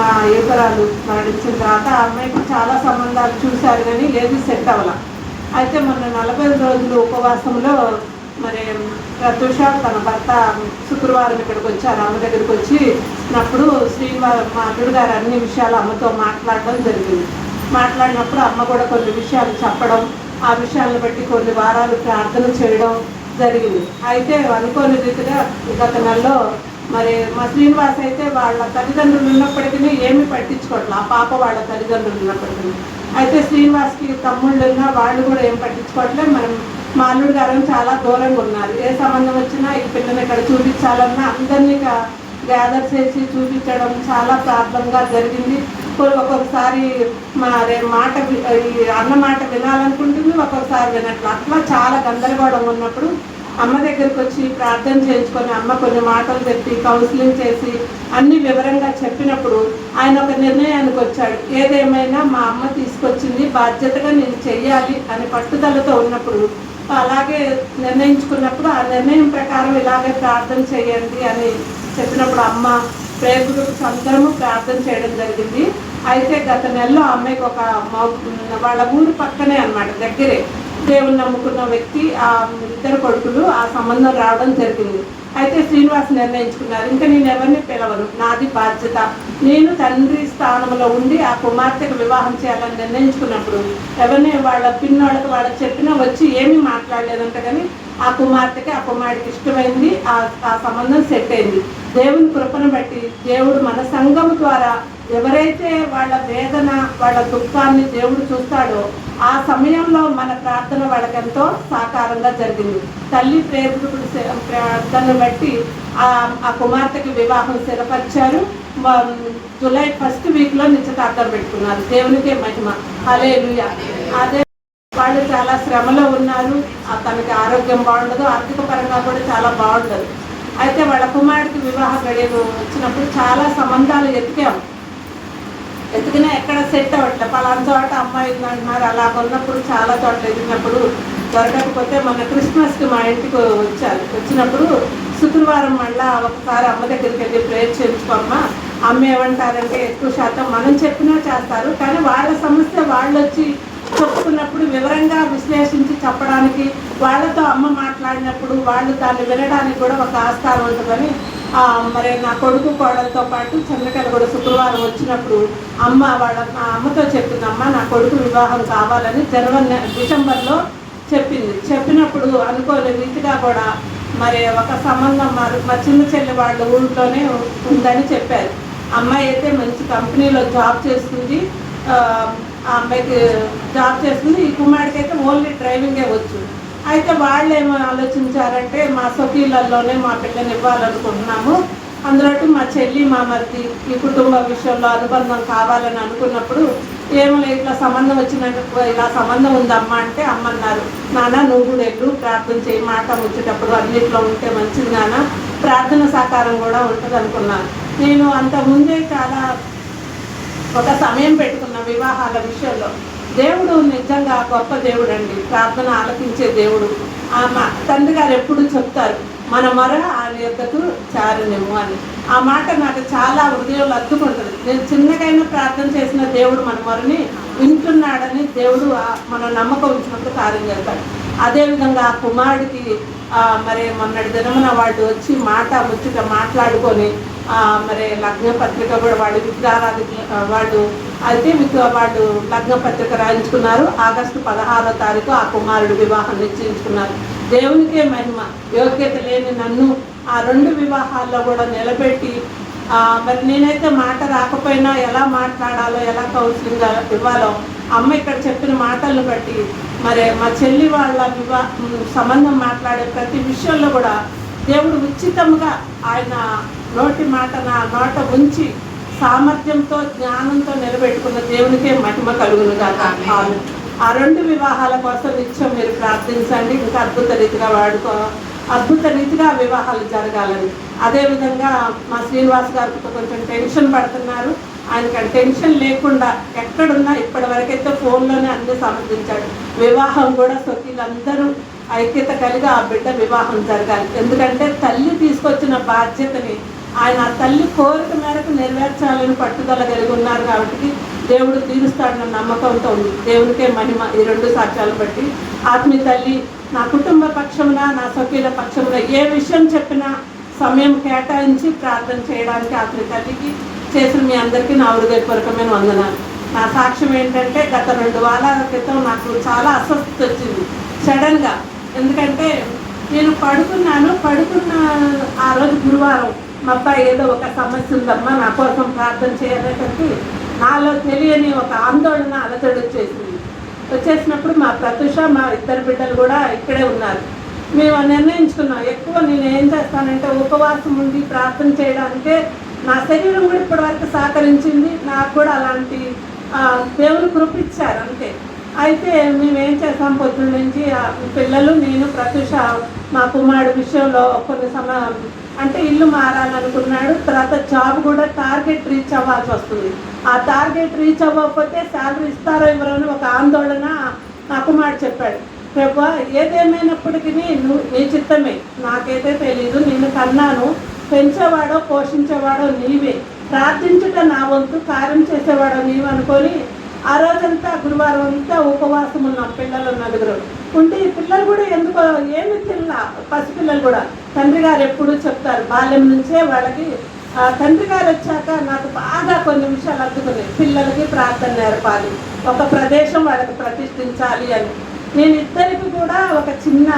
మా ఏపరాలు మరణించిన తర్వాత ఆ అమ్మాయికి చాలా సంబంధాలు చూశారు కానీ ఏది సెట్ అవ్వాల. అయితే మొన్న 40 రోజులు ఉపవాసంలో మరి ప్రత్యూష తన భర్త శుక్రవారం ఇక్కడికి వచ్చారు, అమ్మ దగ్గరికి వచ్చినప్పుడు మా అల్లుడు గారు అన్ని విషయాలు అమ్మతో మాట్లాడడం జరిగింది. మాట్లాడినప్పుడు అమ్మ కూడా కొన్ని విషయాలు చెప్పడం, ఆ విషయాలను బట్టి కొన్ని వారాలు ప్రార్థన చేయడం జరిగింది. అయితే అనుకోని రీతిగా గత నెలలో మరి మా శ్రీనివాస్ అయితే వాళ్ళ తల్లిదండ్రులు ఉన్నప్పటికీ ఏమీ పట్టించుకోవట్లేదు, ఆ పాప వాళ్ళ తల్లిదండ్రులు ఉన్నప్పటికీ. అయితే శ్రీనివాస్కి తమ్ముళ్ళు ఉన్నా వాళ్ళు కూడా ఏం పట్టించుకోవట్లేదు. మా అల్లుడు గారు చాలా దూరంగా ఉన్నారు. ఏ సంబంధం వచ్చినా ఈ పిల్లని ఇక్కడ చూపించాలన్నా అందరినీ గ్యాదర్ చేసి చూపించడం చాలా ప్రాబ్లంగా జరిగింది. ఒక్కొక్కసారి మాట అన్న మాట వినాలనుకుంటుంది, ఒక్కొక్కసారి వినట్లు. అట్లా చాలా గందరగోళం ఉన్నప్పుడు అమ్మ దగ్గరికి వచ్చి ప్రార్థన చేయించుకొని అమ్మ కొన్ని మాటలు చెప్పి కౌన్సిలింగ్ చేసి అన్ని వివరంగా చెప్పినప్పుడు ఆయన ఒక నిర్ణయానికి వచ్చాడు. ఏదేమైనా మా అమ్మ తీసుకొచ్చింది బాధ్యతగా నేను చెయ్యాలి అని పట్టుదలతో ఉన్నప్పుడు అలాగే నిర్ణయించుకున్నప్పుడు ఆ నిర్ణయం ప్రకారం ఇలాగే ప్రార్థన చేయండి అని చెప్పినప్పుడు అమ్మ ప్రేయర్ గ్రూప్స్ అందరము ప్రార్థన చేయడం జరిగింది. అయితే గత నెలలో అమ్మాయికి ఒక వాళ్ళ ఊరు పక్కనే అన్నమాట, దగ్గరే దేవుని నమ్ముకున్న వ్యక్తి ఆ 2 కొడుకులు ఆ సంబంధం రావడం జరిగింది. అయితే శ్రీనివాస్ నిర్ణయించుకున్నారు, ఇంకా నేను ఎవరిని పిలవను, నాది బాధ్యత, నేను తండ్రి స్థానంలో ఉండి ఆ కుమార్తెకు వివాహం చేయాలని నిర్ణయించుకున్నప్పుడు ఎవరిని వాళ్ళ పిన్నోళ్ళకి వాళ్ళకి చెప్పినా వచ్చి ఏమీ మాట్లాడలేదంట. కానీ ఆ కుమార్తెకి ఆ కుమారుడికి ఇష్టమైంది, ఆ సంబంధం సెట్ అయింది. దేవుని కృపను బట్టి దేవుడు మన సంఘం ద్వారా ఎవరైతే వాళ్ళ వేదన వాళ్ళ దుఃఖాన్ని దేవుడు చూస్తాడో ఆ సమయంలో మన ప్రార్థన వాళ్ళకెంతో సాకారంగా జరిగింది. తల్లి ప్రేమికుడు ప్రార్థన బట్టి ఆ కుమార్తెకి వివాహం స్థిరపరిచారు. జూలై 1st వీక్లో నిశ్చితార్థం పెట్టుకున్నారు. దేవునికే మహిమ, హల్లెలూయా. అదే వాళ్ళు చాలా శ్రమలో ఉన్నారు, తనకి ఆరోగ్యం బాగుండదు, ఆర్థిక పరంగా కూడా చాలా బాగుండదు. అయితే వాళ్ళ కుమారుడికి వివాహ గడియలు వచ్చినప్పుడు చాలా సంబంధాలు ఎతికినా ఎక్కడ సెట్ అవ్వట్లేదు. పలానా చోట అమ్మాయి ఉందంటున్నారు, అలా ఉన్నప్పుడు చాలా చోట్ల ఎదిగినప్పుడు దొరకకపోతే మన క్రిస్మస్కి మా ఇంటికి వచ్చినప్పుడు శుక్రవారం మళ్ళీ ఒకసారి అమ్మ దగ్గరికి వెళ్ళి ప్రేయర్ చేయించుకోమ్మా. అమ్మ ఏమంటారంటే ఎక్కువ శాతం మనం చెప్పినా చేస్తారు, కానీ వాళ్ళ సమస్య వాళ్ళు వచ్చి చెప్పుకున్నప్పుడు వివరంగా విశ్లేషించి చెప్పడానికి వాళ్ళతో అమ్మ మాట్లాడినప్పుడు వాళ్ళు దాన్ని వినడానికి కూడా ఒక ఆస్కారం ఉంటుందని మరి నా కొడుకు కోడలతో పాటు చంద్రకళ కూడా శుక్రవారం వచ్చినప్పుడు నా అమ్మతో చెప్పిందమ్మ నా కొడుకు వివాహం కావాలని డిసెంబర్లో చెప్పినప్పుడు అనుకోని రీతిగా కూడా మరి ఒక సంబంధం మా చిన్న చెల్లి వాళ్ళ ఊళ్ళోనే ఉందని చెప్పారు. అమ్మాయి అయితే మంచి కంపెనీలో జాబ్ చేస్తుంది, ఆ అమ్మాయికి జాబ్ చేస్తుంది, ఈ కుమారుడికి అయితే ఓన్లీ డ్రైవింగే వచ్చు. అయితే వాళ్ళు ఏమో ఆలోచించారంటే మా సొకీలలోనే మా పిల్లని ఇవ్వాలనుకుంటున్నాము, అందులో మా చెల్లి మా మరిది ఈ కుటుంబ విషయంలో అనుబంధం కావాలని అనుకున్నప్పుడు ఏమో ఇట్లా సంబంధం వచ్చినట్టు ఇలా సంబంధం ఉందమ్మా అంటే అమ్మన్నారు, నాన్న నువ్వు కూడా ఎప్పుడు ప్రార్థన చేయి, మాట వచ్చేటప్పుడు అన్నిట్లో ఉంటే మంచిది నాన్న, ప్రార్థన సాకారం కూడా ఉంటుంది అనుకున్నాను. నేను అంతకుముందే చాలా ఒక సమయం పెట్టుకున్న వివాహాల విషయంలో. దేవుడు నిజంగా గొప్ప దేవుడు అండి, ప్రార్థన ఆలకించే దేవుడు. మా తండ్రి గారు ఎప్పుడు చెప్తారు, మన మొర ఆయన యొద్దకు చారునేమో అని. ఆ మాట నాకు చాలా హృదయంలో అద్దుకుంటుంది. నేను చిన్నకైనా ప్రార్థన చేసిన దేవుడు మన మొరని వింటున్నాడని దేవుడు మన నమ్మకం ఉంచినప్పుడు కార్యం చేస్తాడు. అదేవిధంగా ఆ కుమారుడికి మరి మొన్నటి దినమున వాళ్ళు వచ్చి ముచ్చట మాట్లాడుకొని మరి లగ్న పత్రిక కూడా వాళ్ళు వాళ్ళు లగ్న పత్రిక రాయించుకున్నారు. ఆగస్టు 16వ తారీఖు ఆ కుమారుడు వివాహం నిశ్చయించుకున్నారు. దేవునికే మహిమ. యోగ్యత లేని నన్ను ఆ 2 వివాహాల్లో కూడా నిలబెట్టి మరి నేనైతే మాట రాకపోయినా ఎలా మాట్లాడాలో ఎలా కౌన్సిలింగ్ ఇవ్వాలో అమ్మ ఇక్కడ చెప్పిన మాటలను బట్టి మరి మా చెల్లి వాళ్ళ సంబంధం మాట్లాడే ప్రతి విషయంలో కూడా దేవుడు ఉచితంగా ఆయన నోటి మాట నా నోట ఉంచి సామర్థ్యంతో జ్ఞానంతో నిలబెట్టుకున్న దేవునికే మహిమ కలుగును కాక. ఆ 2 వివాహాల కోసం నిత్యం మీరు ప్రార్థించండి. ఇంకా అద్భుత రీతిగా వివాహాలు జరగాలని. అదేవిధంగా మా శ్రీనివాస్ గారికి కొంచెం టెన్షన్ పడుతున్నారు. ఆయనకి టెన్షన్ లేకుండా ఎక్కడున్నా ఇప్పటి వరకైతే ఫోన్లోనే అన్ని సమర్థించాడు. వివాహం కూడా సొకీలందరూ ఐక్యత కలిగి ఆ బిడ్డ వివాహం జరగాలి. ఎందుకంటే తల్లి తీసుకొచ్చిన బాధ్యతని ఆయన ఆ తల్లి కోరిక మేరకు నెరవేర్చాలని పట్టుదల కలిగి ఉన్నారు కాబట్టి దేవుడు తీరుస్తాడన్న నమ్మకంతో ఉంది. దేవునికే మహిమ. ఈ 2 సాక్ష్యాలు బట్టి ఆత్మీయ తల్లి నా కుటుంబ పక్షమున, నా సఖీల పక్షమున ఏ విషయం చెప్పినా సమయం కేటాయించి ప్రార్థన చేయడానికి ఆత్మీయ తల్లికి చేసిన మీ అందరికీ నా హృదయపూర్వకమైన వందనాలు. నా సాక్ష్యం ఏంటంటే గత 2 వారాల క్రితం నాకు చాలా అస్వస్థత వచ్చింది సడన్గా. ఎందుకంటే నేను పడుకున్న ఆ రోజు గురువారం మా అబ్బాయి ఏదో ఒక సమస్య ఉందమ్మా నా కోసం ప్రార్థన చేయాలనేసరికి నాలో తెలియని ఒక ఆందోళన అలజడి వచ్చేసినప్పుడు మా ప్రత్యూష మా 2 బిడ్డలు కూడా ఇక్కడే ఉన్నారు. మేము నిర్ణయించుకున్నాం ఎక్కువ నేను ఏం చేస్తానంటే ఉపవాసం ఉండి ప్రార్థన చేయడానికే నా శరీరం కూడా ఇప్పటివరకు సహకరించింది. నాకు కూడా అలాంటి దేవుని కృప ఇచ్చారు అంతే. అయితే మేమేం చేసాం పొద్దున్న నుంచి పిల్లలు నేను ప్రత్యూష మా కుమారుడు విషయంలో కొన్ని అంటే ఇల్లు మారాలనుకున్నాడు. తర్వాత జాబ్ కూడా టార్గెట్ రీచ్ అవ్వాల్సి వస్తుంది. ఆ టార్గెట్ రీచ్ అవ్వకపోతే శాలరీ ఇస్తారో ఇవ్వరో అని ఒక ఆందోళన నా కుమారుడు చెప్పాడు. ప్రభా ఏదేమైనప్పటికీ నీ చిత్తమే, నాకైతే తెలీదు, నిన్ను కన్నాను, పెంచేవాడో పోషించేవాడో నీవే, ప్రార్థించుట నా వంతు, కార్యం చేసేవాడో నీవు అనుకొని ఆ రోజంతా గురువారం అంతా ఉపవాసం ఉన్నాం. పిల్లలు 4 ఉంటే ఈ పిల్లలు కూడా ఎందుకో ఏమి తిన్నా, పసిపిల్లలు కూడా తండ్రి గారు ఎప్పుడు చెప్తారు బాల్యం నుంచే వాళ్ళకి. తండ్రి గారు వచ్చాక నాకు బాగా కొన్ని విషయాలు అద్దుకున్నాయి. పిల్లలకి ప్రార్థన నేర్పాలి, ఒక ప్రదేశం వాళ్ళకి ప్రతిష్ఠించాలి అని. నేను ఇద్దరికి కూడా ఒక చిన్న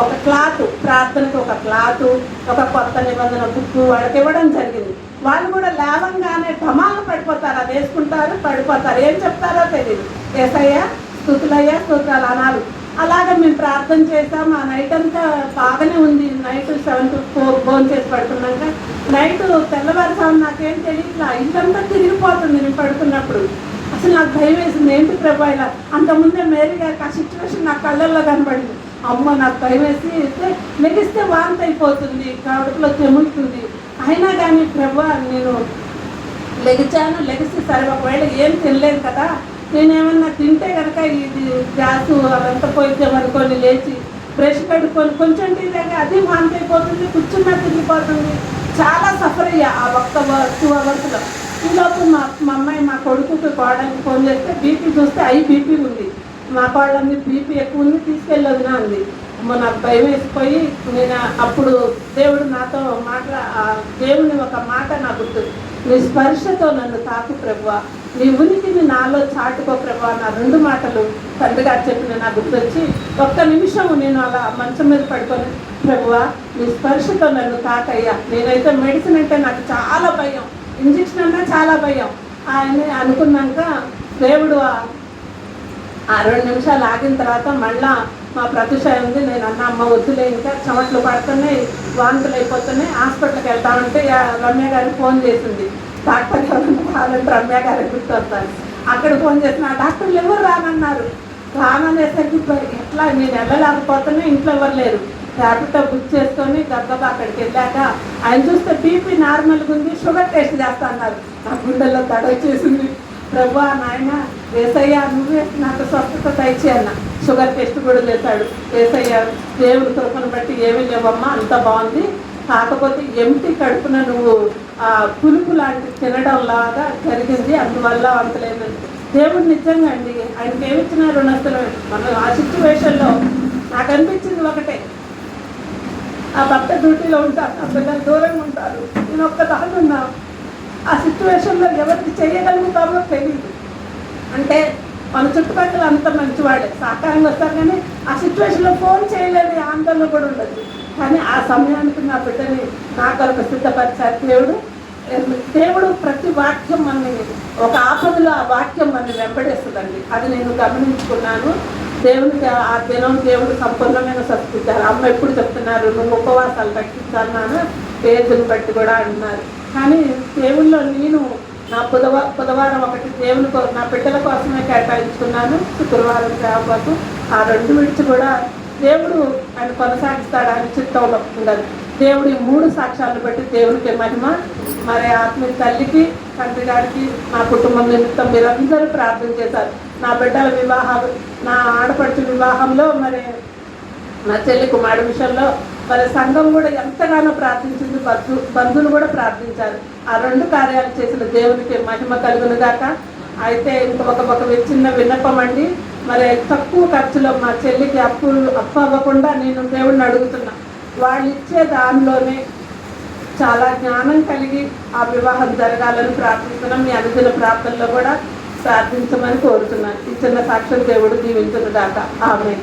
ఒక క్లాత్, ప్రార్థనకి ఒక క్లాత్, ఒక కొత్త నిబంధన బుక్ వాళ్ళకి ఇవ్వడం జరిగింది. వాళ్ళు కూడా లేవంగానే ధమాలు పడిపోతారు, అది వేసుకుంటారు, పడిపోతారు, ఏం చెప్తారో తెలియదు. యేసయ్య స్తుతులయ్యా స్తోత్రాలు అనాలి. అలాగే మేము ప్రార్థన చేసాం. ఆ నైట్ అంతా బాగానే ఉంది. నైట్ 7 to 4 భోజనం చేసి పడుకున్నాక నైట్ తెల్లవారుసాము నాకేం తెలియట్లా, ఇల్లంతా తిరిగిపోతుంది. నేను పడుకున్నప్పుడు అసలు నాకు భయం వేసింది, ఏంటి ప్రభా ఇలా. అంతకుముందే మేరీ గారికి ఆ సిచ్యువేషన్ నా కళ్ళల్లో కనబడింది. అమ్మ నాకు భయం వేసి లెగిస్తే వాంతి అయిపోతుంది, కడుపులో తెములుతుంది. అయినా కానీ ప్రభా నేను లెగిస్తే సరే ఒకవేళ ఏం తినలేదు కదా, నేనేమన్నా తింటే కనుక ఇది గ్యాసు అదంతా పోయిద్దామనుకొని లేచి బ్రష్ కడుక్కొని కొంచెం తిరిగాక అది వాంతి అయిపోతుంది, కూర్చున్నా తిరిగిపోతుంది. చాలా సఫర్ అయ్యా ఆ 2 అవర్స్లో. ఈలోపు మా అమ్మాయి మా కొడుకుకి కోడలికి ఫోన్ చేస్తే బీపీ చూస్తే బీపీ ఉంది. మా కోళ్ళంది బీపీ ఎక్కువ ఉంది, తీసుకెళ్ళొదినా అంది. నాకు భయం వేసిపోయి నేను అప్పుడు దేవుడు నాతో దేవుని ఒక మాట నా గుర్తు, నీ స్పర్శతో నన్ను తాకు ప్రభువా, నీ ఉనికిని నాలో చాటుకో ప్రభువా. నా 2 మాటలు తండ్రి గారు చెప్పిన నా గుర్తొచ్చి ఒక్క నిమిషం నేను అలా మంచం మీద పడుకొని ప్రభువా నీ స్పర్శతో నన్ను తాకయ్యా. నేనైతే మెడిసిన్ అంటే నాకు చాలా భయం, ఇంజక్షన్ అన్నా చాలా భయం. ఆయన అనుకున్నాక దేవుడు ఆ 2 నిమిషాలు ఆగిన తర్వాత మళ్ళా మా ప్రత్యూష ఉంది. నేను అన్న అమ్మ వద్దులే, ఇంకా చెమట్లు పడుతున్నాయి, వాంతులు అయిపోతున్నాయి, హాస్పిటల్కి వెళ్తామంటే రమ్య గారికి ఫోన్ చేసింది. డాక్టర్ ఎవరన్నా కావాలంటే రమ్య గారికి గుర్తొస్తాను. అక్కడ ఫోన్ చేసిన ఆ డాక్టర్లు ఎవరు రానన్నారు. రాననేసరికి ఎట్లా నేను వెళ్ళలేకపోతున్నా, ఇంట్లో ఎవరు లేరు. ర్యాపిడో బుక్ చేసుకొని గబ్బగా అక్కడికి వెళ్ళాక ఆయన చూస్తే బీపీ నార్మల్గా ఉంది, షుగర్ టెస్ట్ చేస్తా అన్నారు. నా గుండెల్లో దడ వచ్చేసింది. ప్రభా నాయన యేసయ్య నువ్వే నాకు స్వస్థత దయచేయి అన్న. షుగర్ టెస్ట్ కూడా చేశాడు. యేసయ్య దేవుడి కృపను బట్టి ఏమీ లేవమ్మా, అంత బాగుంది, కాకపోతే ఎంటి కడుపున నువ్వు పులుపు లాంటి తినడం లాగా జరిగింది, అందువల్ల అంతలేదు. దేవుడు నిజంగా అండి ఆయనకి ఏమిచ్చినా రుణస్థలమే. మనం ఆ సిచ్యువేషన్లో నాకు అనిపించింది ఒకటే, ఆ భర్త డ్యూటీలో ఉంటారు, ఆ పిల్లలు దూరంగా ఉంటారు, నేను ఒక్కదాన్ని ఉన్నా. ఆ సిచ్యువేషన్లో ఎవరికి చేయగలుగుతామో తెలియదు. అంటే మన చుట్టుపక్కల అంత మంచివాడే సహకారంగా వస్తారు, కానీ ఆ సిచ్యువేషన్లో ఫోన్ చేయలేని ఆందోళన కూడా ఉండదు. కానీ ఆ సమయానికి నా బిడ్డని నా కొరకు సిద్ధపరిచారు దేవుడు. దేవుడు ప్రతి వాక్యం మనని ఒక ఆపదలో ఆ వాక్యం మనని వెంబడేస్తుందండి. అది నేను గమనించుకున్నాను. దేవునికి ఆ దినం దేవుడు సంపూర్ణమైన సత్కరించారు. అమ్మ ఎప్పుడు చెప్తున్నారు నువ్వు ఉపవాసాలు తగ్గించాలన్నాను, పేరుని బట్టి కూడా అంటున్నారు. కానీ దేవుల్లో నేను నా బుధవారం ఒకటి దేవుని నా బిడ్డల కోసమే కేటాయించుకున్నాను, శుక్రవారం సేవ కోసం. ఆ 2 విడిచి కూడా దేవుడు ఆయన కొనసాగిస్తాడని చిత్తంలో ఉండదు. దేవుడి 3 సాక్ష్యాలను బట్టి దేవునికి మహిమ. మరి ఆత్మీయ తల్లికి, తండ్రి గారికి, నా కుటుంబం నిమిత్తం మీరందరూ ప్రార్థన చేశారు. నా బిడ్డల వివాహాలు, నా ఆడపడుచు వివాహంలో, మరి నా చెల్లి కుమారుడు విషయంలో మరి సంఘం కూడా ఎంతగానో ప్రార్థించింది, బంధువులు కూడా ప్రార్థించారు. ఆ 2 కార్యాలు చేసిన దేవునికి మహిమ కలుగును గాక. అయితే ఒక చిన్న విన్నపం అండి. మరి తక్కువ ఖర్చులో మా చెల్లికి అప్పు అవ్వకుండా నేను దేవుడిని అడుగుతున్నా. వాళ్ళు ఇచ్చే దానిలోనే చాలా జ్ఞానం కలిగి ఆ వివాహం జరగాలని ప్రార్థిస్తున్నాం. మీ అనుదిన ప్రార్థనలో కూడా ప్రార్థించమని కోరుతున్నాను. ఈ చిన్న సాక్ష్యం దేవుడు దీవించును గాక. ఆమేన్.